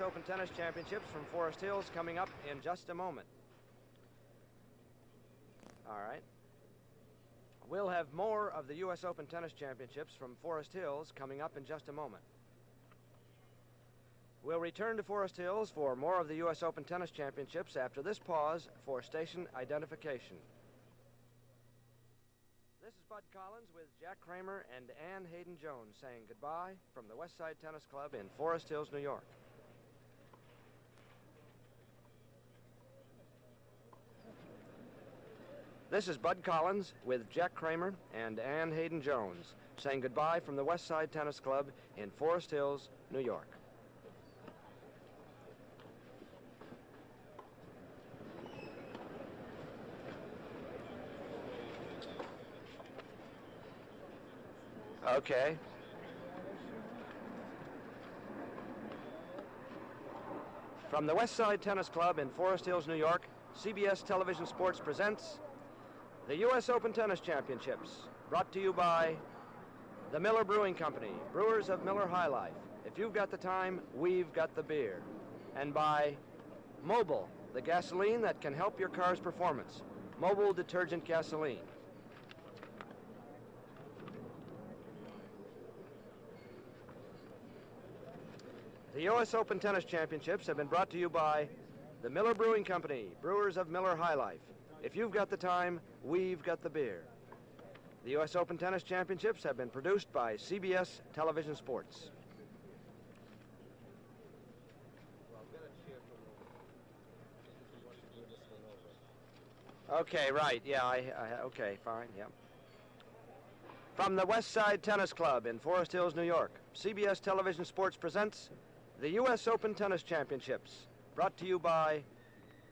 Open Tennis Championships from Forest Hills coming up in just a moment. All right. We'll have more of the U.S. Open Tennis Championships from Forest Hills coming up in just a moment. We'll return to Forest Hills for more of the U.S. Open Tennis Championships after this pause for station identification. This is Bud Collins with Jack Kramer and Ann Hayden-Jones saying goodbye from the West Side Tennis Club in Forest Hills, New York. This is Bud Collins with Jack Kramer and Ann Hayden-Jones saying goodbye from the West Side Tennis Club in Forest Hills, New York. Okay. From the West Side Tennis Club in Forest Hills, New York, CBS Television Sports presents the U.S. Open Tennis Championships, brought to you by the Miller Brewing Company, brewers of Miller High Life. If you've got the time, we've got the beer. And by Mobil, the gasoline that can help your car's performance. Mobil detergent gasoline. The U.S. Open Tennis Championships have been brought to you by the Miller Brewing Company, brewers of Miller High Life. If you've got the time, we've got the beer. The U.S. Open Tennis Championships have been produced by CBS Television Sports. Okay, right, yeah, okay, fine, yeah. From the West Side Tennis Club in Forest Hills, New York, CBS Television Sports presents the U.S. Open Tennis Championships, brought to you by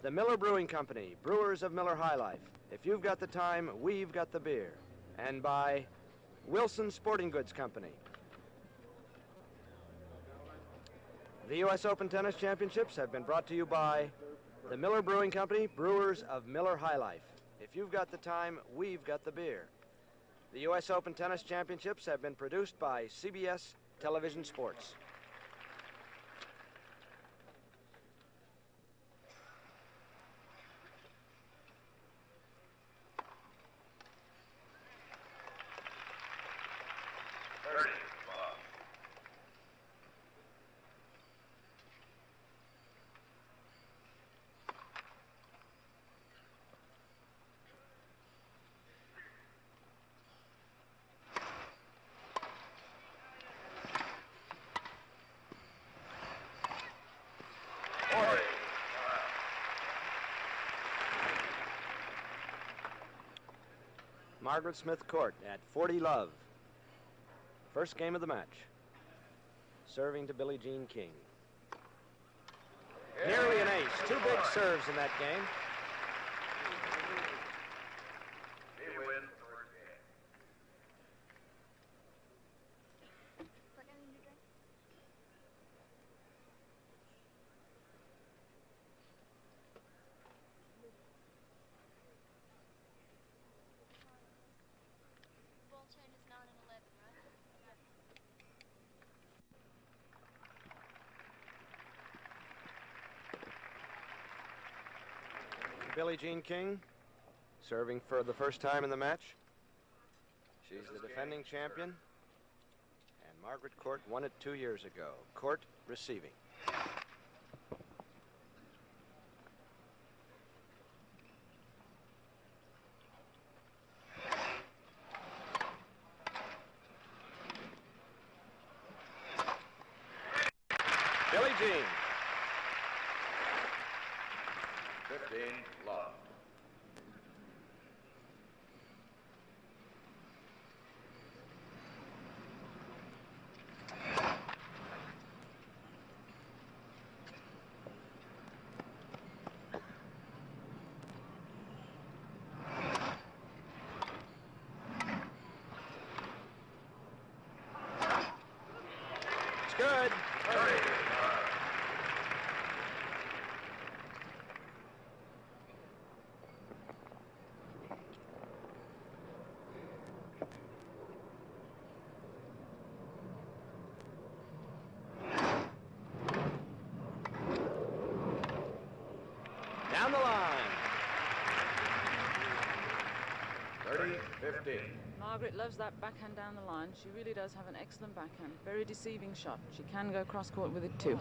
the Miller Brewing Company, brewers of Miller High Life. If you've got the time, we've got the beer. And by Wilson Sporting Goods Company. The U.S. Open Tennis Championships have been brought to you by the Miller Brewing Company, brewers of Miller High Life. If you've got the time, we've got the beer. The U.S. Open Tennis Championships have been produced by CBS Television Sports. Margaret Smith Court at 40 love. First game of the match. Serving to Billie Jean King. Nearly an ace. Two big serves in that game. He wins the first game. Ball chain is 9 and 11, right? Billie Jean King, serving for the first time in the match. She's the defending champion. And Margaret Court won it 2 years ago. Court receiving. Billie Jean. 15 love. It's good. 30. down the line. 30-15. Margaret loves that backhand down the line. She really does have an excellent backhand. Very deceiving shot. She can go cross-court with it too.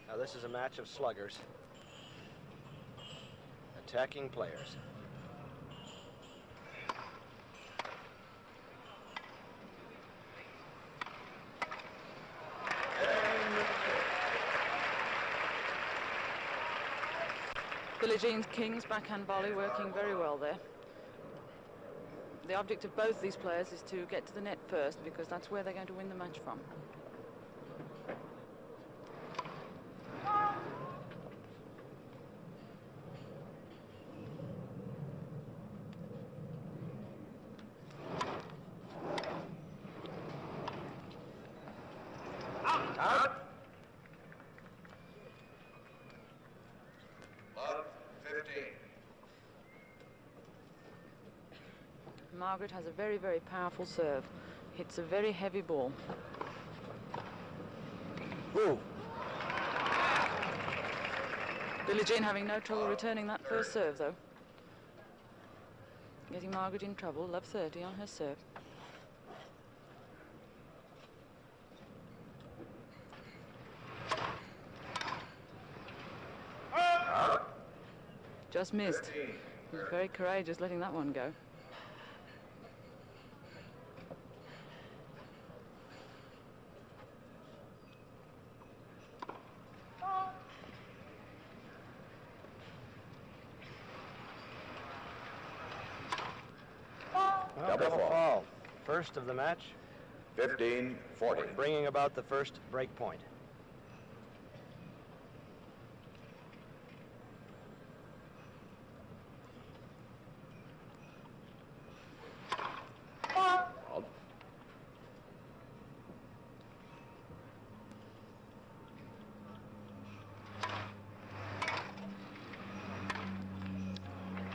Now this is a match of sluggers. Attacking players. Billie Jean King's backhand volley working very well there. The object of both these players is to get to the net first because that's where they're going to win the match from. Out. Love 15. Margaret has a very, very powerful serve. Hits a very heavy ball. Ooh. Billie Jean having no trouble returning that first serve, though. Getting Margaret in trouble. Love 30 on her serve. Just missed. He was very courageous letting that one go. Well, Double fall. First of the match, 15-40. bringing about the first break point.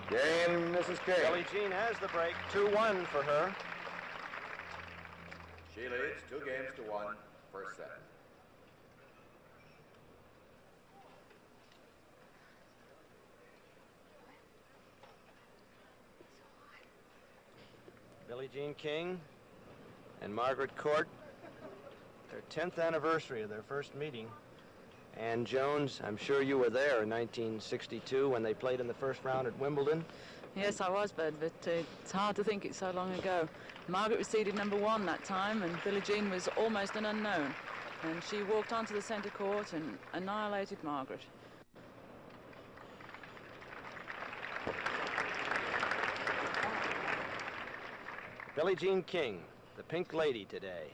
Game, Mrs. King. Billie Jean has the break, 2-1 for her. She leads 2-1, first set. Billie Jean King and Margaret Court, their 10th anniversary of their first meeting. Ann Jones, I'm sure you were there in 1962 when they played in the first round at Wimbledon. Yes, I was, Bud, but it's hard to think it's so long ago. Margaret was seeded #1 that time, and Billie Jean was almost an unknown. And she walked onto the centre court and annihilated Margaret. Billie Jean King, the pink lady today.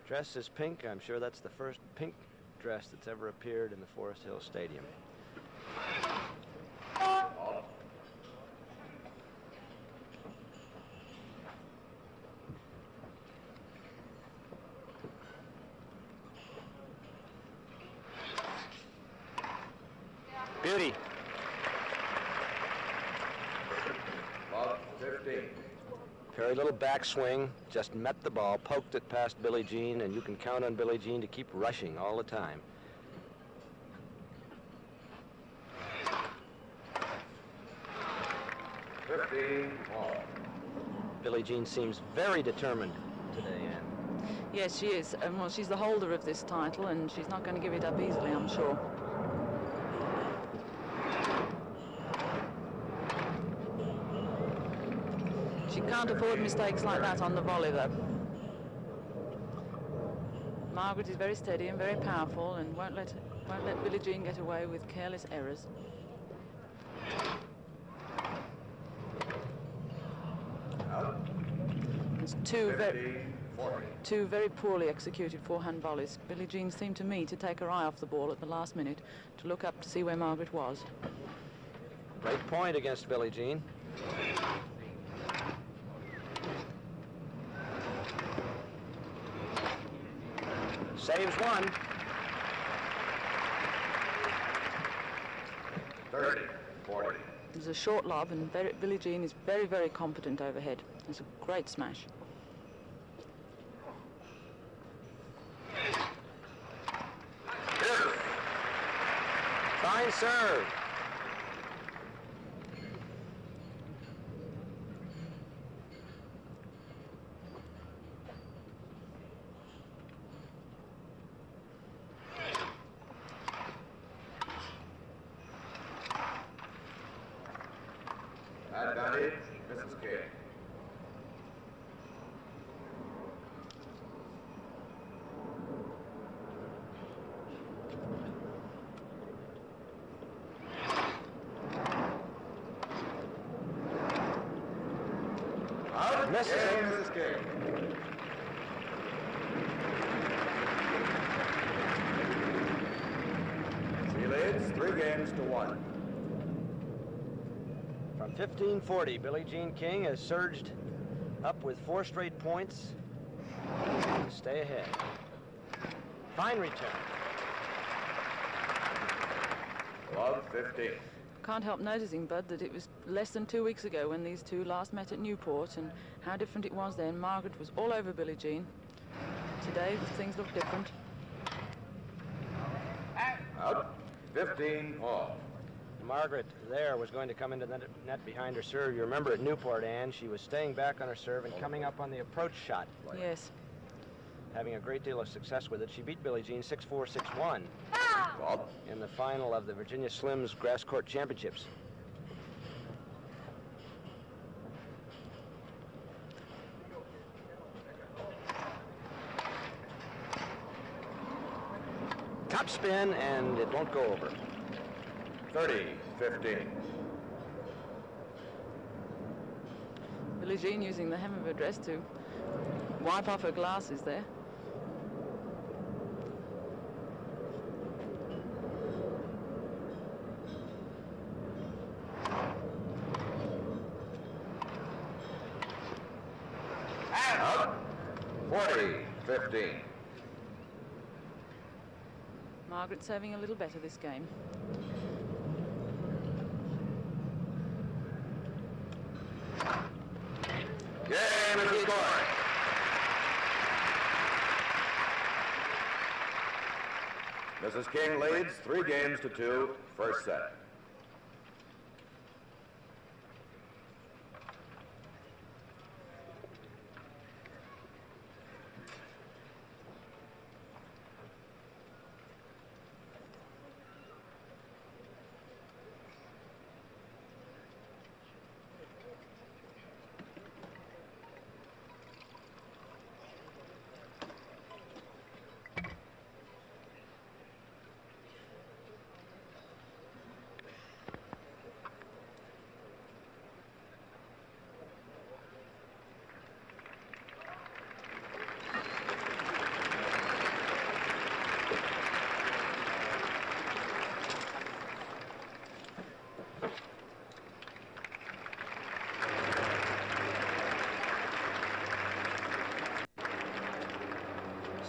Dressed as pink, I'm sure that's the first pink dress that's ever appeared in the Forest Hill Stadium. Beauty. Love 15. Very little backswing, just met the ball, poked it past Billie Jean, and you can count on Billie Jean to keep rushing all the time. Billie Jean seems very determined today, Ann. Yes, she is. Well, she's the holder of this title, and she's not going to give it up easily, I'm sure. She can't afford mistakes like that on the volley, though. Margaret is very steady and very powerful and won't let Billie Jean get away with careless errors. It's two very poorly executed forehand volleys. Billie Jean seemed to me to take her eye off the ball at the last minute to look up to see where Margaret was. Great point against Billie Jean. Saves one. 30, 40. It was a short lob, and Billie Jean is very, very competent overhead. It's a great smash. Fine serve. Advantage, Mrs. King. Out. Misses Game, it. Mrs. King. She leads 3 games to 1. From 1540, Billie Jean King has surged up with 4 straight points to stay ahead. Fine return. Love 15. Can't help noticing, Bud, that it was less than 2 weeks ago when these two last met at Newport, and how different it was then. Margaret was all over Billie Jean. Today, things look different. Out. 15 all. Margaret there was going to come into the net behind her serve. You remember at Newport, Ann, she was staying back on her serve and coming up on the approach shot. Yes. Having a great deal of success with it. She beat Billie Jean 6-4, 6-1 Bob. in the final of the Virginia Slims Grass Court Championships. Top spin, and it won't go over. 30, 15. Billie Jean using the hem of her dress to wipe off her glasses there. Out. 40, 15. Margaret serving a little better this game. Game is scoring. Mrs. King leads 3 games to 2, first set.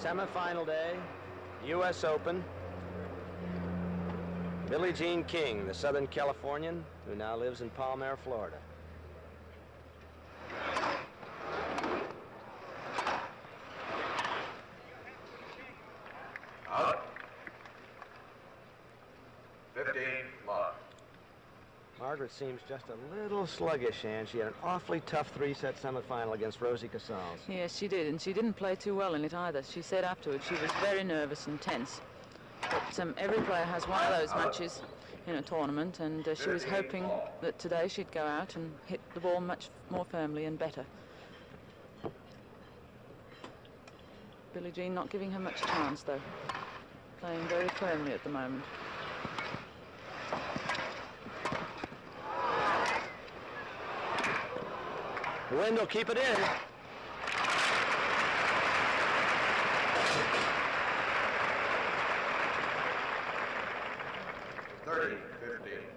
Semifinal day, U.S. Open. Billie Jean King, the Southern Californian, who now lives in Palmyra, Florida. Out. 15, love. Margaret seems just a little sluggish, and she had an awfully tough 3-set semifinal against Rosie Casals. Yes, she did, and she didn't play too well in it either. She said afterwards she was very nervous and tense. But every player has one of those matches in a tournament, and she was hoping that today she'd go out and hit the ball much more firmly and better. Billie Jean not giving her much chance, though. Playing very firmly at the moment. The wind will keep it in.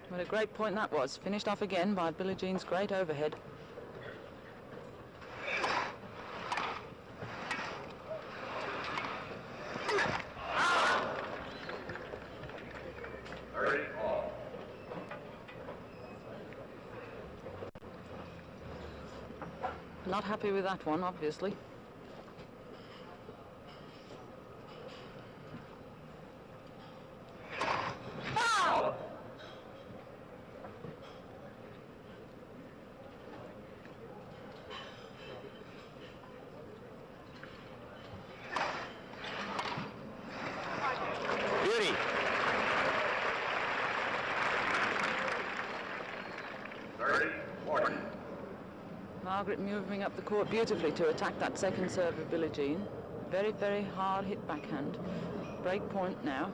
What a great point that was. Finished off again by Billie Jean's great overhead. Not happy with that one, obviously. Beauty. Margaret moving up the court beautifully to attack that second serve of Billie Jean. Very, very hard hit backhand. Break point now.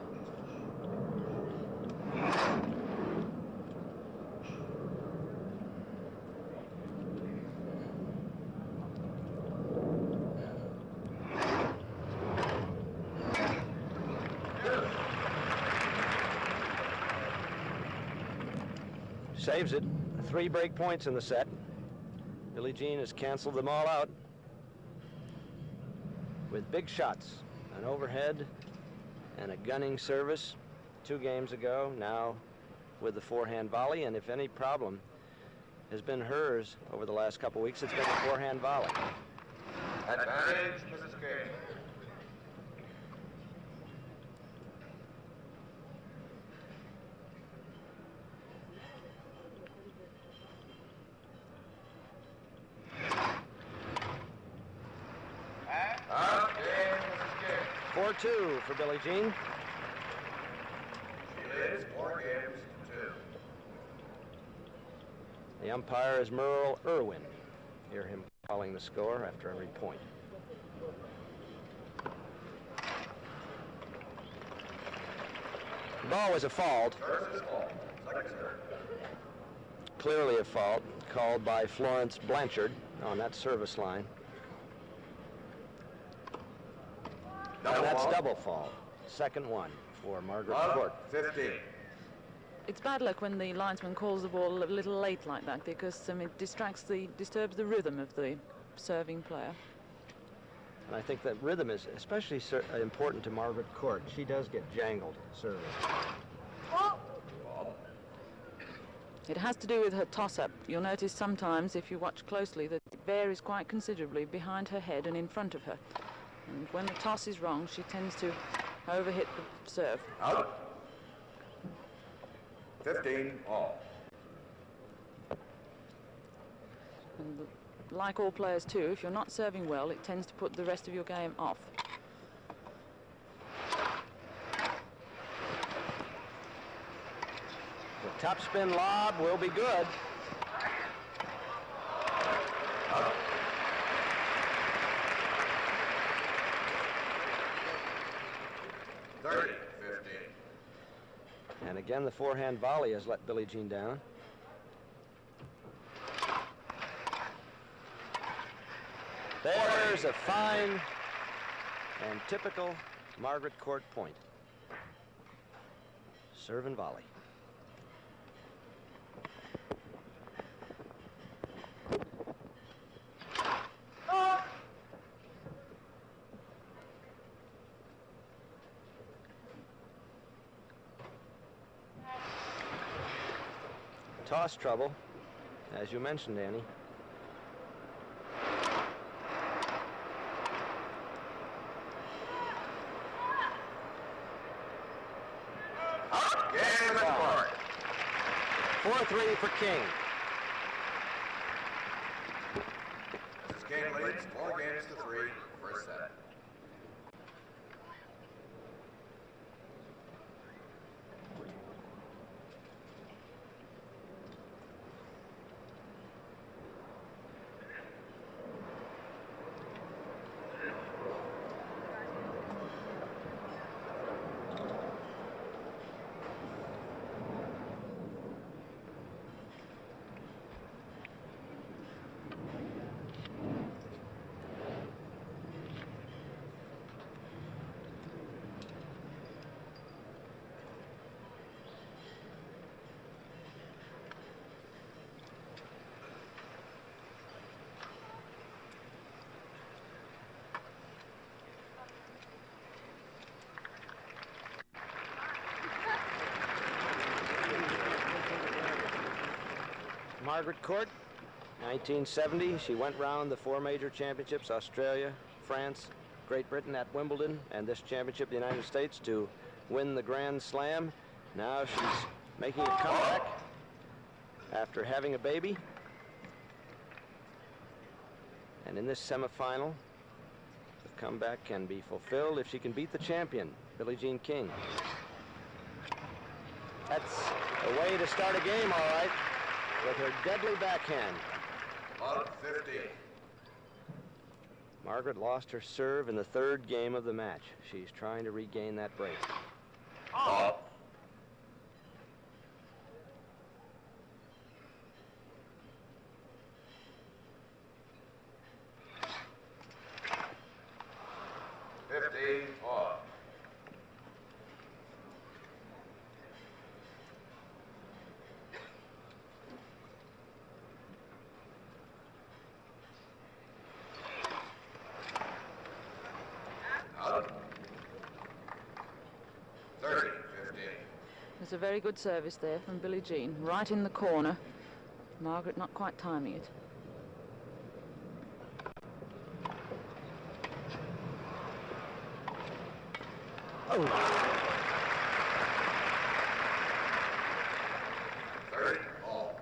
Saves it. 3 break points in the set. Billie Jean has canceled them all out with big shots, an overhead and a gunning service 2 games ago, now with the forehand volley, and if any problem has been hers over the last couple weeks, it's been the forehand volley. Advantage, Mrs. King. Out game, Mrs. King. 4-2 for Billie Jean. She leads 4 games to 2. The umpire is Merle Irwin. Hear him calling the score after every point. The ball was a fault. Versus fault. Second serve. Clearly a fault called by Florence Blanchard on that service line. And that's double fault. Second one for Margaret Court. 15. It's bad luck when the linesman calls the ball a little late like that, because it disturbs the rhythm of the serving player. And I think that rhythm is especially important to Margaret Court. She does get jangled serving. It has to do with her toss-up. You'll notice sometimes, if you watch closely, that it varies quite considerably behind her head and in front of her. And when the toss is wrong, she tends to overhit the serve. Out. 15 all. And like all players too, if you're not serving well, it tends to put the rest of your game off. The topspin lob will be good. Out. And again, the forehand volley has let Billie Jean down. There's a fine and typical Margaret Court point. Serve and volley. Toss trouble, as you mentioned, Annie. Game of the court. 4-3 for King. Mrs. King leads 4 games to 3. First set. Margaret Court 1970, she went round the 4 major championships, Australia, France, Great Britain at Wimbledon, and this championship, the United States, to win the Grand Slam. Now she's making a comeback after having a baby. And in this semifinal, the comeback can be fulfilled if she can beat the champion, Billie Jean King. That's a way to start a game, all right, with her deadly backhand. Love 50. Margaret lost her serve in the 3rd game of the match. She's trying to regain that break. Oh. Off. Out. 30, 15. There's a very good service there from Billie Jean, right in the corner. Margaret not quite timing it. Oh. 30, all.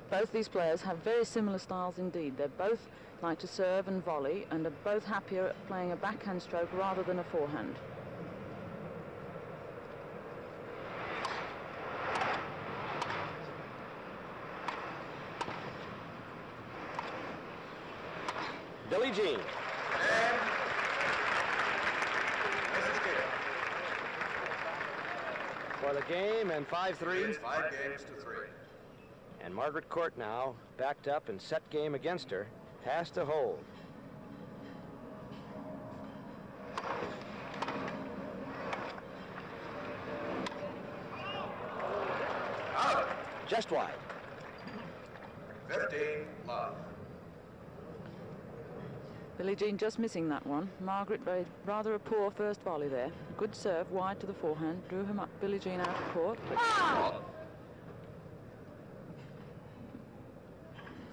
Both these players have very similar styles indeed. They both like to serve and volley and are both happier at playing a backhand stroke rather than a forehand. Billie Jean. For the game and 5-3. It's 5 games to 3. And Margaret Court now, backed up and set game against her, has to hold. Out. Just wide. 15, love. Billie Jean just missing that one. Margaret made rather a poor first volley there. Good serve wide to the forehand, drew him up, Billie Jean out of court. But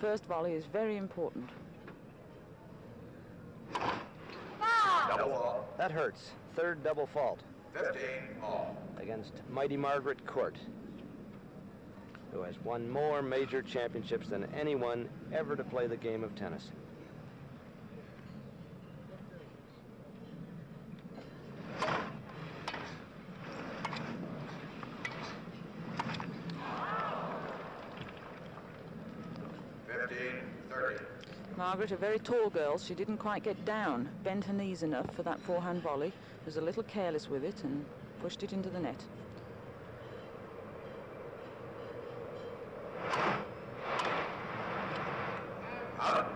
first volley is very important. Double fault. That hurts. 3rd double fault 15, all. against mighty Margaret Court, who has won more major championships than anyone ever to play the game of tennis. Margaret, a very tall girl, she didn't quite get down, bent her knees enough for that forehand volley, was a little careless with it and pushed it into the net. Out.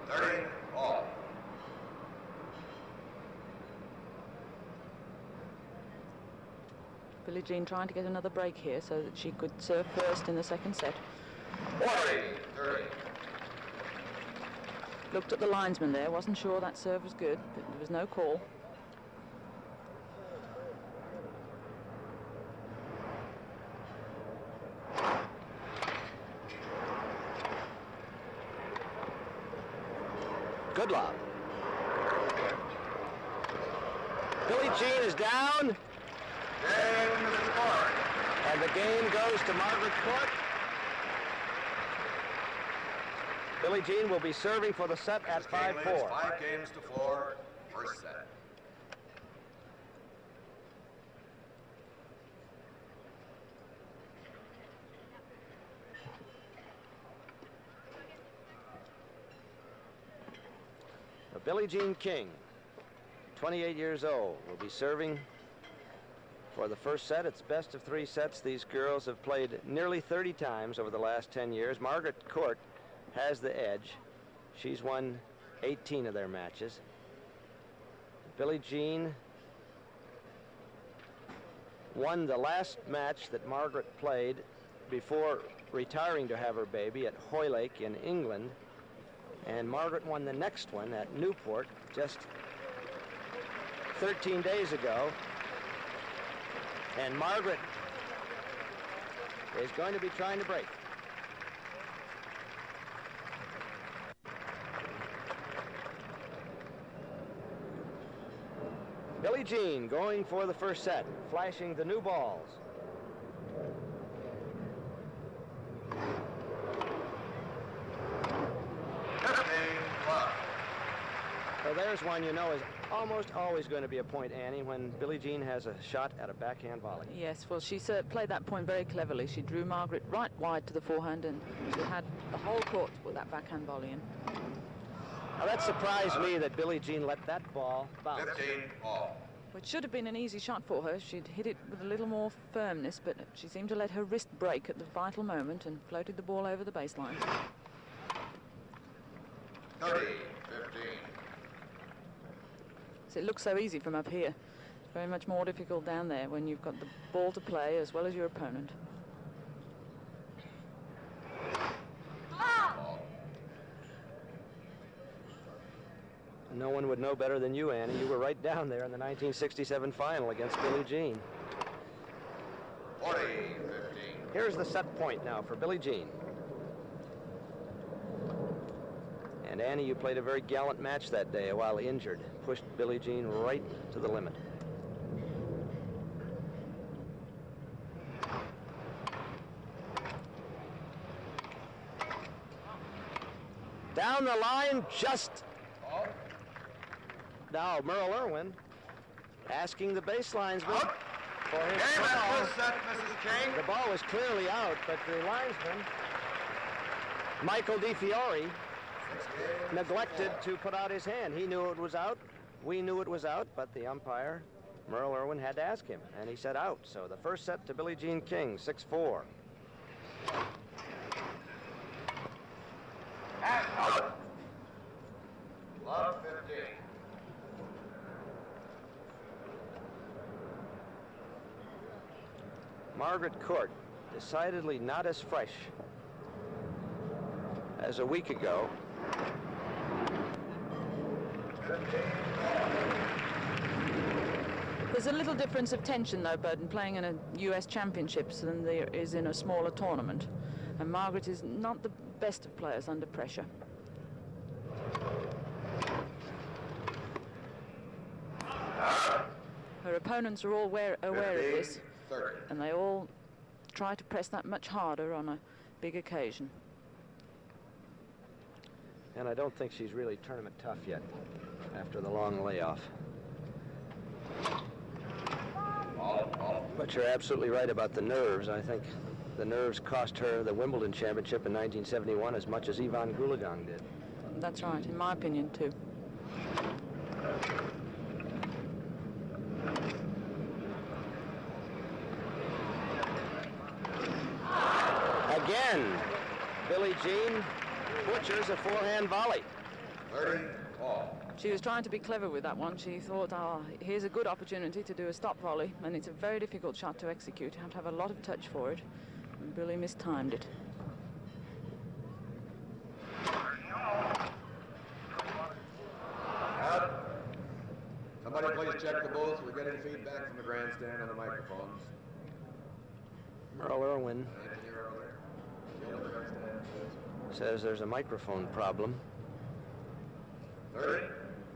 30, all. Billie Jean trying to get another break here so that she could serve first in the second set. 40, 30. Looked at the linesman there, wasn't sure that serve was good, but there was no call. Good lob. Billie Jean is down. Game is scored. And the game goes to Margaret Court. Billie Jean will be serving for the set at 5-4. 5 games to 4, first set. Billie Jean King, 28 years old, will be serving for the first set. It's best of 3 sets. These girls have played nearly 30 times over the last 10 years. Margaret Court has the edge. She's won 18 of their matches. Billie Jean won the last match that Margaret played before retiring to have her baby at Hoylake in England. And Margaret won the next one at Newport just 13 days ago. And Margaret is going to be trying to break. Billie Jean going for the first set, flashing the new balls. So there's one you know is almost always going to be a point, Annie, when Billie Jean has a shot at a backhand volley. Yes, well, she played that point very cleverly. She drew Margaret right wide to the forehand, and she had the whole court to put that backhand volley in. Now, that surprised me that Billie Jean let that ball bounce. 15 all. Well, it should have been an easy shot for her. She'd hit it with a little more firmness, but she seemed to let her wrist break at the vital moment and floated the ball over the baseline. 30, 15. So it looks so easy from up here. It's very much more difficult down there when you've got the ball to play as well as your opponent. No one would know better than you, Annie. You were right down there in the 1967 final against Billie Jean. 40, 15. Here's the set point now for Billie Jean. And Annie, you played a very gallant match that day while injured. Pushed Billie Jean right to the limit. Down the line, just... Now, Merle Irwin asking the baselinesman for his ball. Set, Mrs. King. The ball was clearly out, but the linesman, Michael DiFiore, neglected to put out his hand. He knew it was out. We knew it was out, but the umpire, Merle Irwin, had to ask him, and he said out. So the first set to Billie Jean King, 6-4. Love 15. Margaret Court, decidedly not as fresh as a week ago. There's a little difference of tension, though, Burton, playing in a US Championships than there is in a smaller tournament. And Margaret is not the best of players under pressure. Her opponents are all aware of this, 30. and they all try to press that much harder on a big occasion. And I don't think she's really tournament tough yet after the long layoff. But you're absolutely right about the nerves. I think the nerves cost her the Wimbledon Championship in 1971 as much as Ivan Gulagang did. That's right, in my opinion, too. Again, Billie Jean butchers a forehand volley. 30 all. She was trying to be clever with that one. She thought, here's a good opportunity to do a stop volley, and it's a very difficult shot to execute. You have to have a lot of touch for it. And Billie mistimed it. Out. Somebody please check the booth. We're getting feedback from the grandstand on the microphones. Merle Irwin Engineer over there. Yell at the grandstand. says there's a microphone problem. 30,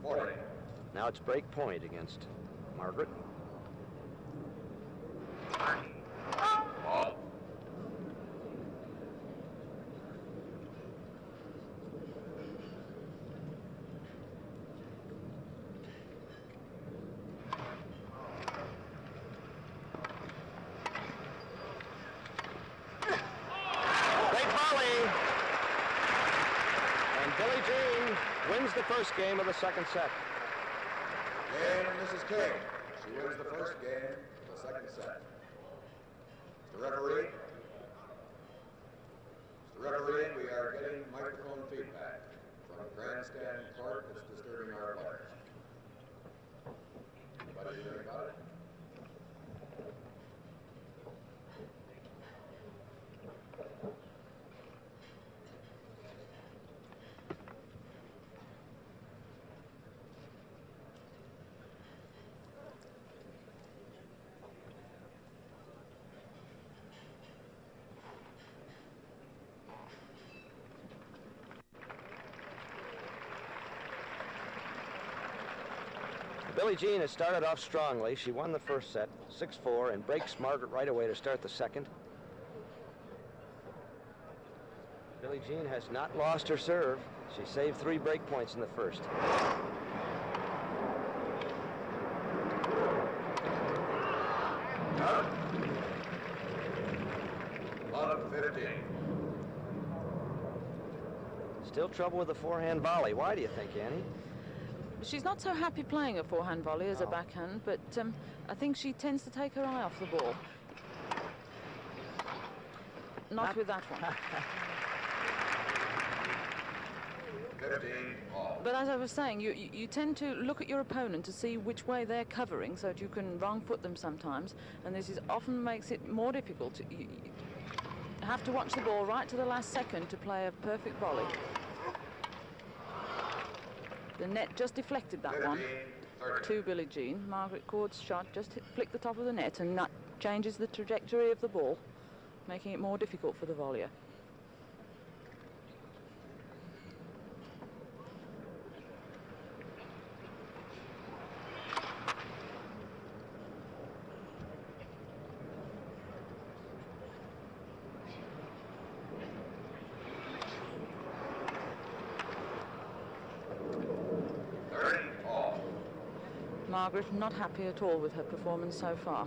40. Now it's break point against Margaret. All. Great volley! And Billie Jean wins the first game of the second set. Game, Mrs. King. She wins the first game of the second set. Mr. Referee. Mr. Referee, we are getting microphone feedback from the grandstand court that's disturbing our players. Anybody do anything about it? Billie Jean has started off strongly. She won the first set, 6-4, and breaks Margaret right away to start the second. Billie Jean has not lost her serve. She saved 3 break points in the first. Love 15. Still trouble with the forehand volley. Why do you think, Annie? She's not so happy playing a forehand volley as a backhand, but I think she tends to take her eye off the ball. Not with that one. 15 all. But as I was saying, you tend to look at your opponent to see which way they're covering so that you can wrong foot them sometimes, and this often makes it more difficult. You have to watch the ball right to the last second to play a perfect volley. The net just deflected that one to Billie Jean. Margaret Cord's shot just flicked the top of the net, and that changes the trajectory of the ball, making it more difficult for the volleyer. Margaret not happy at all with her performance so far.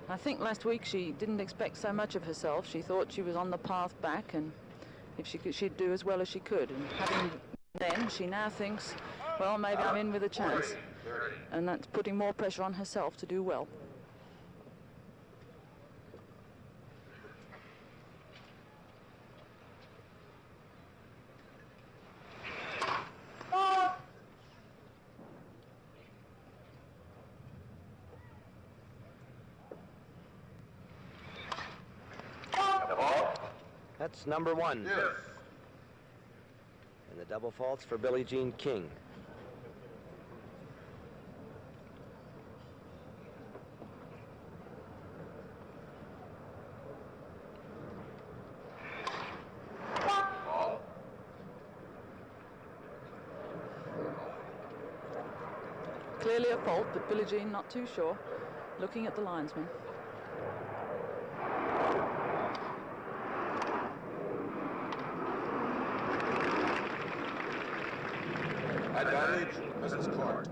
I think last week she didn't expect so much of herself. She thought she was on the path back, and if she could, she'd do as well as she could. And having then, she now thinks, well, maybe I'm in with a chance. And that's putting more pressure on herself to do well. That's number 1. Yes. And the double faults for Billie Jean King. Clearly a fault, but Billie Jean not too sure, looking at the linesman. Advantage, Mrs. Court.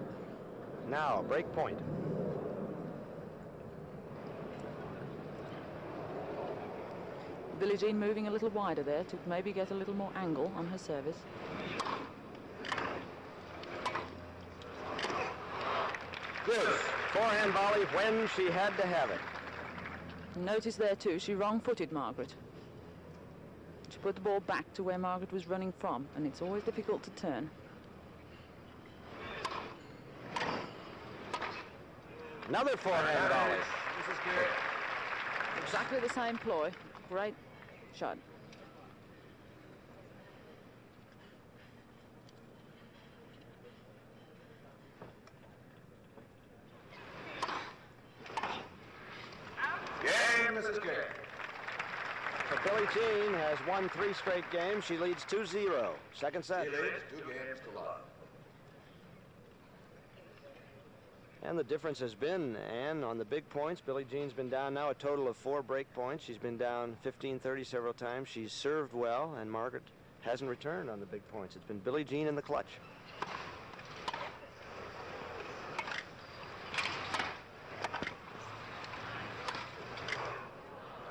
Now, break point. Billie Jean moving a little wider there to maybe get a little more angle on her service. Good. Forehand volley when she had to have it. Notice there too, she wrong-footed Margaret. She put the ball back to where Margaret was running from, and it's always difficult to turn. Another forehand volley. This is good. Exactly the same ploy. Great shot. Game, Mrs. King. So Billie Jean has won 3 straight games. She leads 2-0. Second set. He leads 2 games to love. And the difference has been, Ann, on the big points, Billie Jean's been down now a total of 4 break points. She's been down 15-30 several times. She's served well, and Margaret hasn't returned on the big points. It's been Billie Jean in the clutch.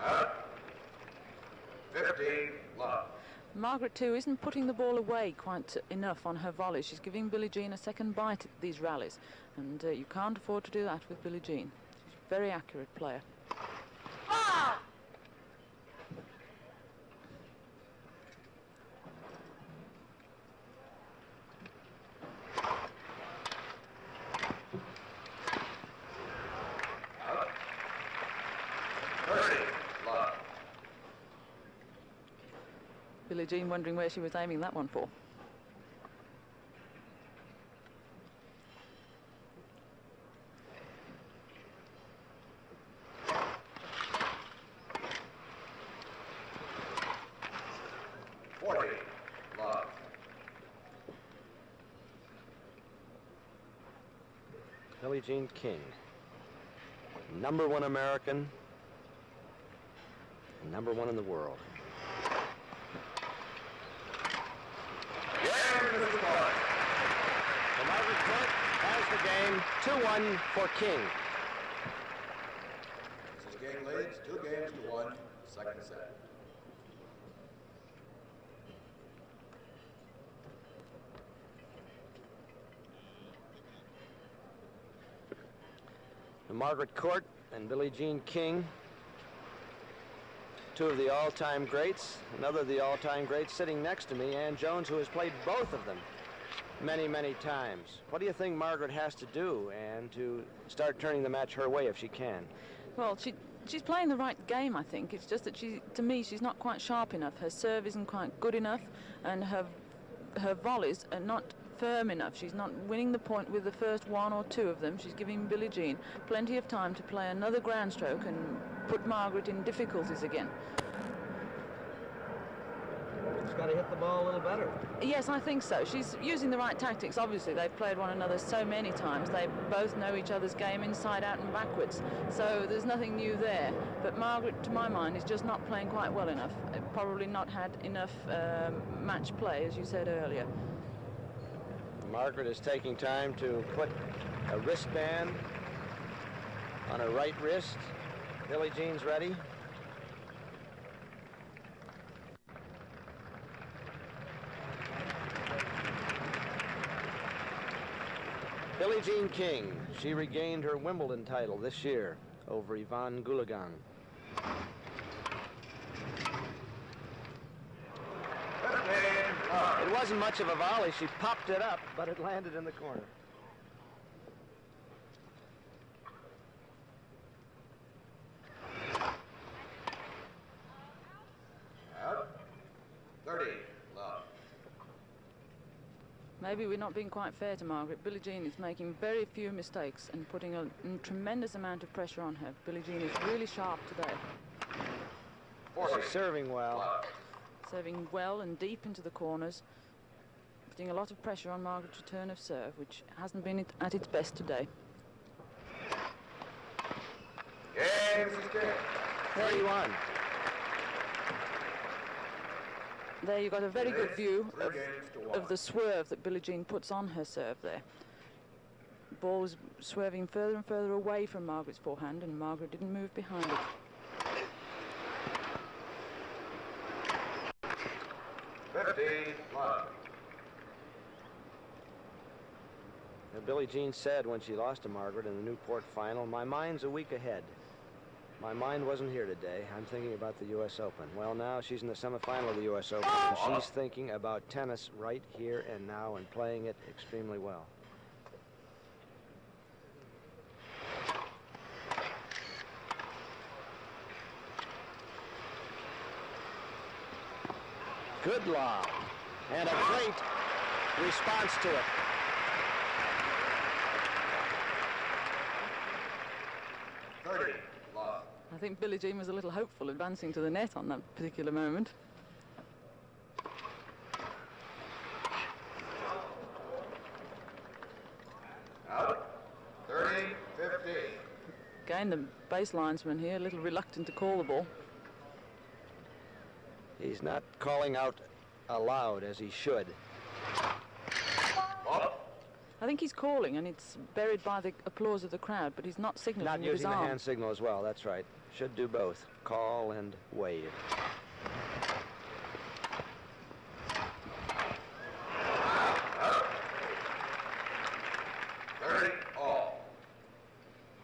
Out. 15 love. Margaret, too, isn't putting the ball away quite enough on her volley. She's giving Billie Jean a second bite at these rallies, and you can't afford to do that with Billie Jean. She's a very accurate player. Ah! Out. 30 love. Billie Jean wondering where she was aiming that one for. Love. Billie Jean King, #1 American, and #1 in the world. So Margaret Court has the game 2-1 for King. Mrs. King leads 2-1, second set. Margaret Court and Billie Jean King, two of the all-time greats. Another of the all-time greats sitting next to me, Ann Jones, who has played both of them many, many times. What do you think Margaret has to do, Ann, to start turning the match her way if she can? Well, she's playing the right game, I think. It's just that to me, she's not quite sharp enough. Her serve isn't quite good enough, and her volleys are not firm enough. She's not winning the point with the first one or two of them. She's giving Billie Jean plenty of time to play another grand stroke and put Margaret in difficulties again. She's got to hit the ball a little better. Yes, I think so. She's using the right tactics. Obviously, they've played one another so many times. They both know each other's game inside out and backwards. So there's nothing new there. But Margaret, to my mind, is just not playing quite well enough. Probably not had enough match play, as you said earlier. Margaret is taking time to put a wristband on her right wrist. Billie Jean's ready. Billie Jean King, she regained her Wimbledon title this year over Yvonne Goolagong. It wasn't much of a volley. She popped it up, but it landed in the corner. Out. 30, love. Maybe we're not being quite fair to Margaret. Billie Jean is making very few mistakes and putting a tremendous amount of pressure on her. Billie Jean is really sharp today. She's serving well. Serving well and deep into the corners, putting a lot of pressure on Margaret's return of serve, which hasn't been at its best today. Game, Mrs. King. 31. There you got a very good view of the swerve that Billie Jean puts on her serve there. The ball was swerving further and further away from Margaret's forehand, and Margaret didn't move behind it. Billie Jean said when she lost to Margaret in the Newport final, "My mind's a week ahead. My mind wasn't here today. I'm thinking about the U.S. Open." Well, now she's in the semifinal of the U.S. Open, and she's thinking about tennis right here and now and playing it extremely well. Good lob, and a great response to it. I think Billie Jean was a little hopeful advancing to the net on that particular moment. Out. 30-15. Again, the baselinesman here, a little reluctant to call the ball. He's not calling out aloud as he should. I think he's calling, and it's buried by the applause of the crowd, but he's not signaling Not with his using the arm. hand signal as well, that's right. Should do both, call and wave.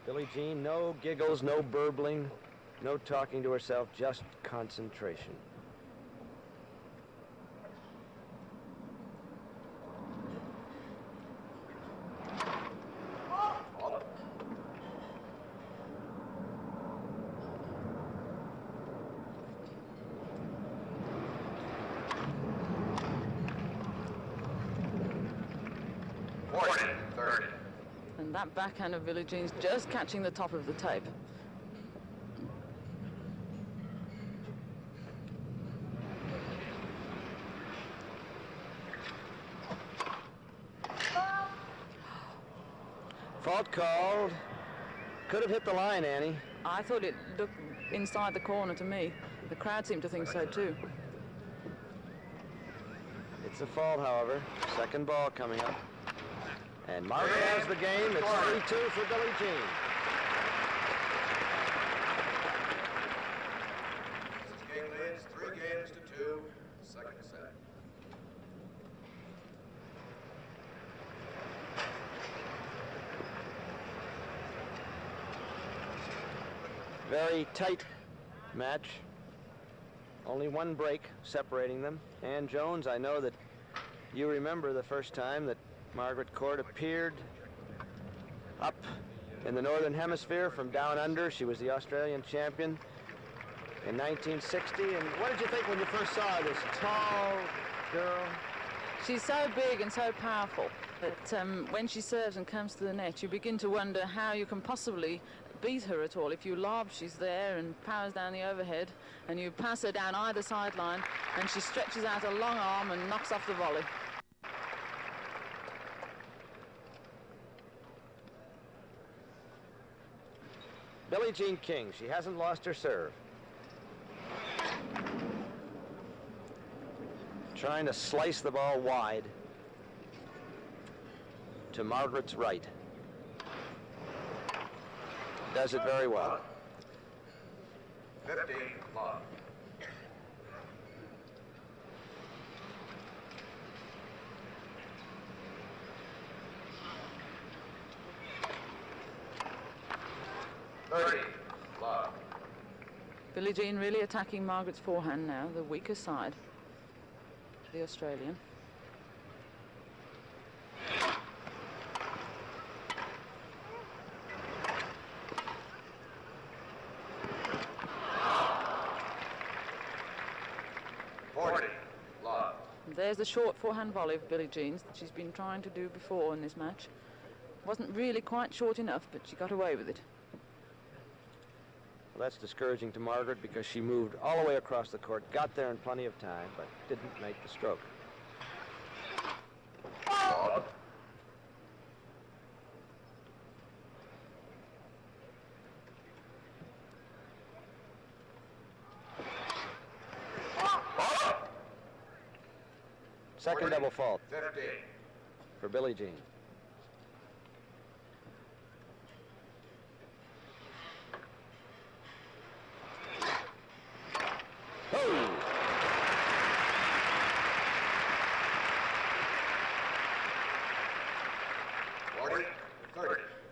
Billie Jean, no giggles, no burbling, no talking to herself, just concentration. And that backhand of Billie Jean's just catching the top of the tape. Fault called. Could have hit the line, Annie. I thought it looked inside the corner to me. The crowd seemed to think so too. It's a fault, however. Second ball coming up. And Margaret has the game. It's 3-2 for Billie Jean. Mrs. King leads 3-2, second set. Very tight match. Only one break separating them. Ann Jones, I know that you remember the first time that Margaret Court appeared up in the Northern Hemisphere from down under. She was the Australian champion in 1960. And what did you think when you first saw her, this tall girl? She's so big and so powerful that when she serves and comes to the net, you begin to wonder how you can possibly beat her at all. If you lob, she's there and powers down the overhead, and you pass her down either sideline, and she stretches out a long arm and knocks off the volley. Billie Jean King, she hasn't lost her serve. Trying to slice the ball wide to Margaret's right. Does it very well. 15 love. Love. Billie Jean really attacking Margaret's forehand now, the weaker side, the Australian. There's the short forehand volley of Billie Jean's that she's been trying to do before in this match. Wasn't really quite short enough, but she got away with it. Well, that's discouraging to Margaret because she moved all the way across the court, got there in plenty of time, but didn't make the stroke. Second double fault 15. for Billie Jean. Oh!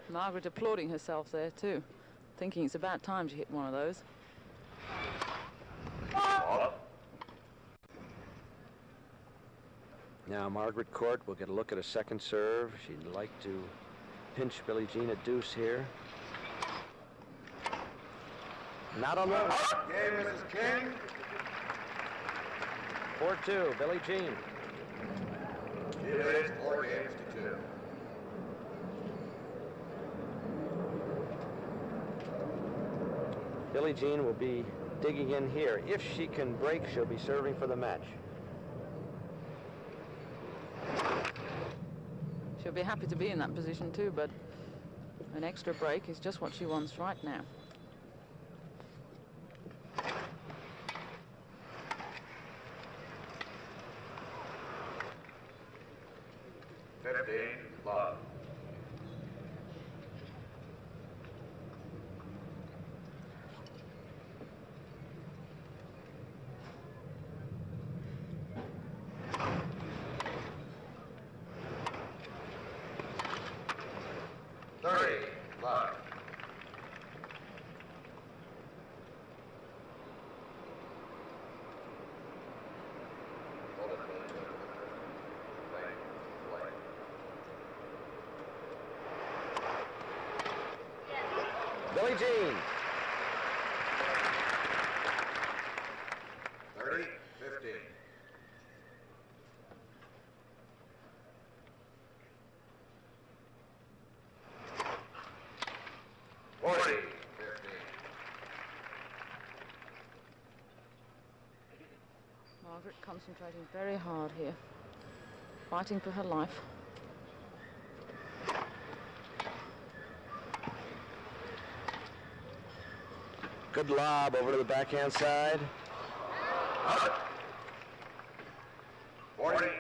Margaret applauding herself there too, thinking it's about time she hit one of those. Now Margaret Court will get a look at a second serve. She'd like to pinch Billie Jean a deuce here. Not on the... Game, Mrs. King. 4-2, Billie Jean. She leads 4-2. Billie Jean will be digging in here. If she can break, she'll be serving for the match. She'll be happy to be in that position too, but an extra break is just what she wants right now. Love. Love. Billie Jean. 30-15. Margaret concentrating very hard here, fighting for her life. Good lob over to the backhand side. 40-30.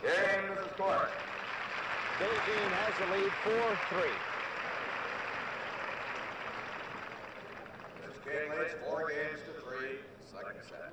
Game is the score. Billie Jean has the lead 4-3. Mrs. King leads 4 games to 3, second set.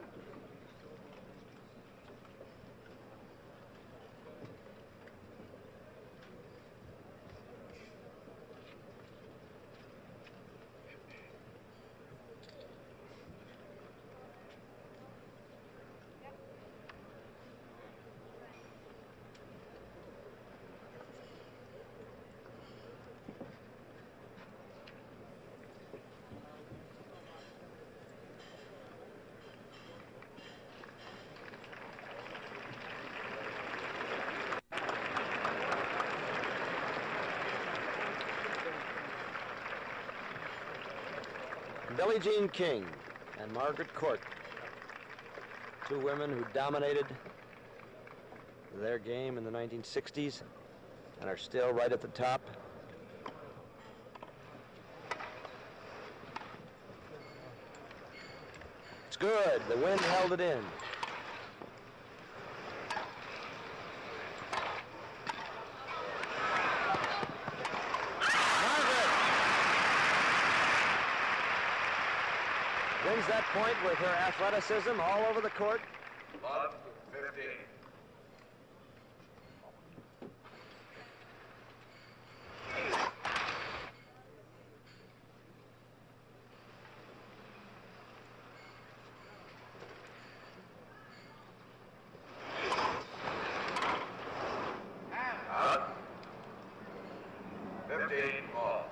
Billie Jean King and Margaret Court, two women who dominated their game in the 1960s and are still right at the top. It's good. The wind held it in. Wins that point with her athleticism all over the court. Love 15. Out. 15 all.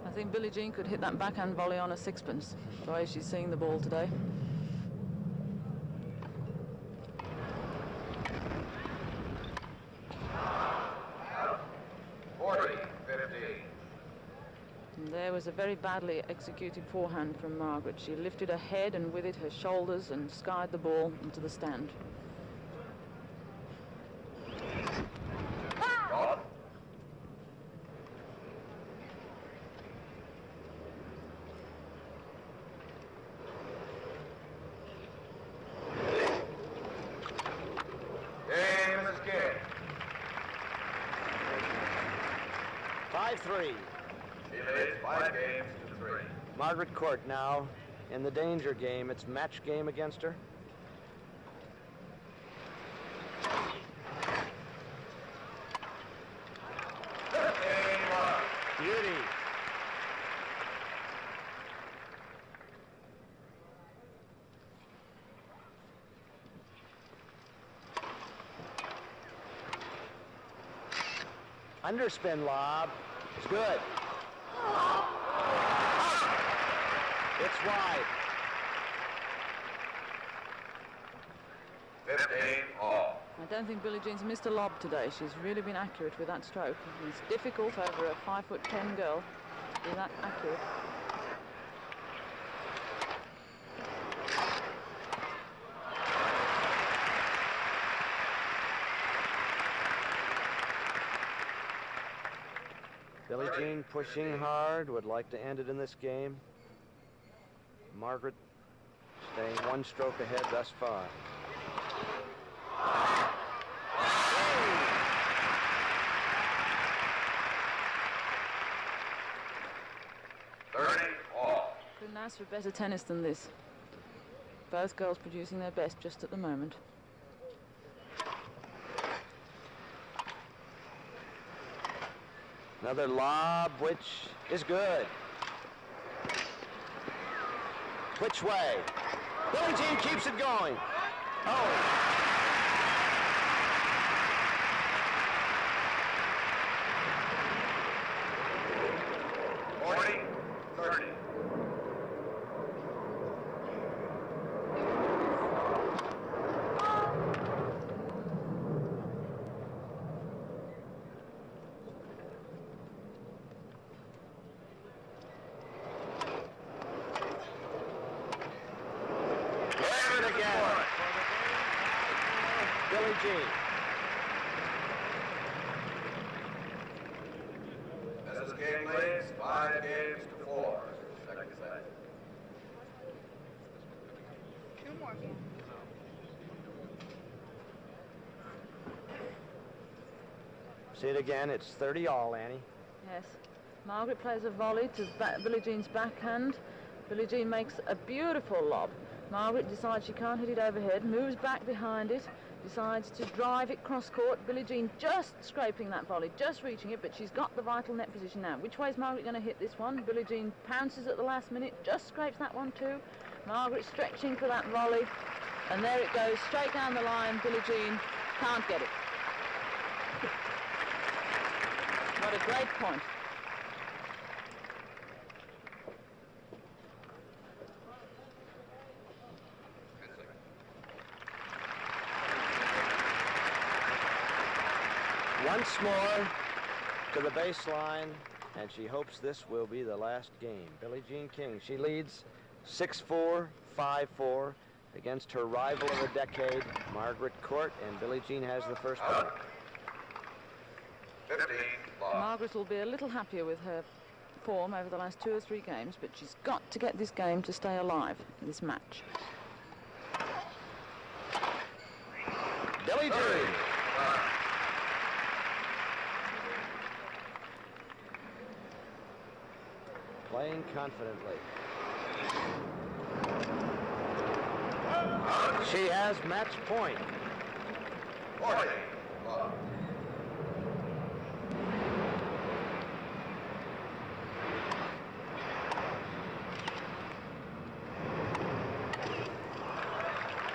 I think Billie Jean could hit that backhand volley on a sixpence, the way she's seeing the ball today. And there was a very badly executed forehand from Margaret. She lifted her head and with it her shoulders and skied the ball into the stand. Mrs. King. 5-3. She leads 5 games to 3. Margaret Court now in the danger game. It's match game against her. Beauty. Underspin lob. It's good. It's wide. 15 all. I don't think Billie Jean's missed a lob today. She's really been accurate with that stroke. It's difficult over a 5'10" girl to be that accurate. Billie Jean pushing hard, would like to end it in this game. Margaret staying one stroke ahead thus far. Couldn't ask for better tennis than this. Both girls producing their best just at the moment. Another lob, which is good. Which way? Billie Jean keeps it going. Oh. 30. Billie Jean. As this game leads 5 games to 4. Second set. 2 more games. See it again. It's 30 all, Annie. Yes. Margaret plays a volley to Billie Jean's backhand. Billie Jean makes a beautiful lob. Margaret decides she can't hit it overhead, moves back behind it, decides to drive it cross-court. Billie Jean just scraping that volley, just reaching it, but she's got the vital net position now. Which way is Margaret going to hit this one? Billie Jean pounces at the last minute, just scrapes that one too. Margaret stretching for that volley, and there it goes, straight down the line. Billie Jean can't get it. What a great point. Once more to the baseline, and she hopes this will be the last game. Billie Jean King, she leads 6-4, 5-4 against her rival of the decade, Margaret Court, and Billie Jean has the first point. 15. Margaret will be a little happier with her form over the last 2 or 3 games, but she's got to get this game to stay alive in this match. Billie Jean. Playing confidently. She has match point. 40.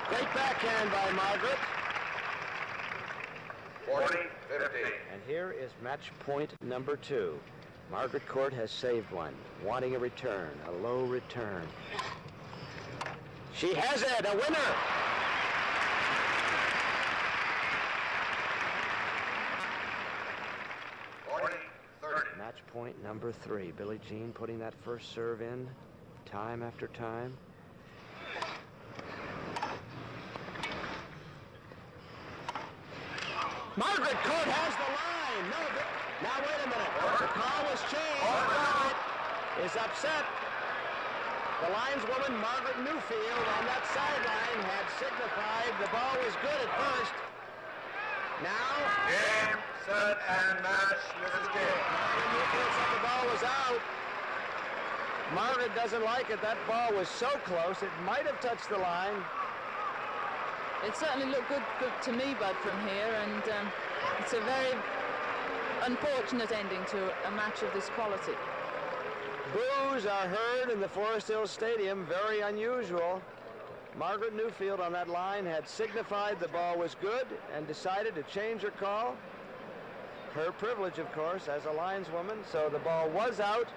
Great backhand by Margaret. 40-15. And here is match point number 2. Margaret Court has saved one, wanting a return, a low return. She has it, a winner! Match point number 3. Billie Jean putting that first serve in, time after time. Margaret Court has the line. No, now wait a minute. The call was changed. Margaret is upset. The lineswoman, Margaret Newfield, on that sideline had signified the ball was good at first. Now, Game, set, and match, Mrs. King. Margaret Newfield said the ball was out. Margaret doesn't like it. That ball was so close, it might have touched the line. It certainly looked good to me, Bud, from here, and it's a very unfortunate ending to a match of this quality. Boos are heard in the Forest Hills Stadium, very unusual. Margaret Newfield on that line had signified the ball was good and decided to change her call. Her privilege, of course, as a lineswoman, so the ball was out,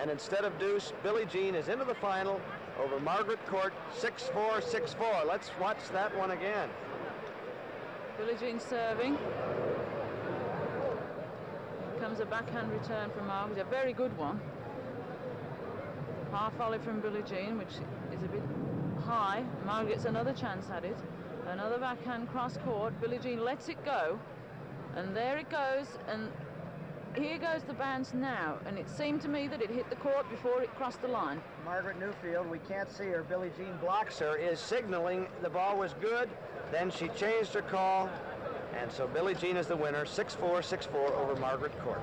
and instead of deuce, Billie Jean is into the final over Margaret Court, 6-4, 6-4. Let's watch that one again. Billie Jean serving. Here comes a backhand return from Margaret, a very good one. Half volley from Billie Jean, which is a bit high. Margaret gets another chance at it. Another backhand cross court. Billie Jean lets it go, and there it goes, and here goes the bounce now, and it seemed to me that it hit the court before it crossed the line. Margaret Newfield, we can't see her. Billie Jean blocks her, is signaling the ball was good. Then she changed her call, and so Billie Jean is the winner, 6-4, 6-4 over Margaret Court.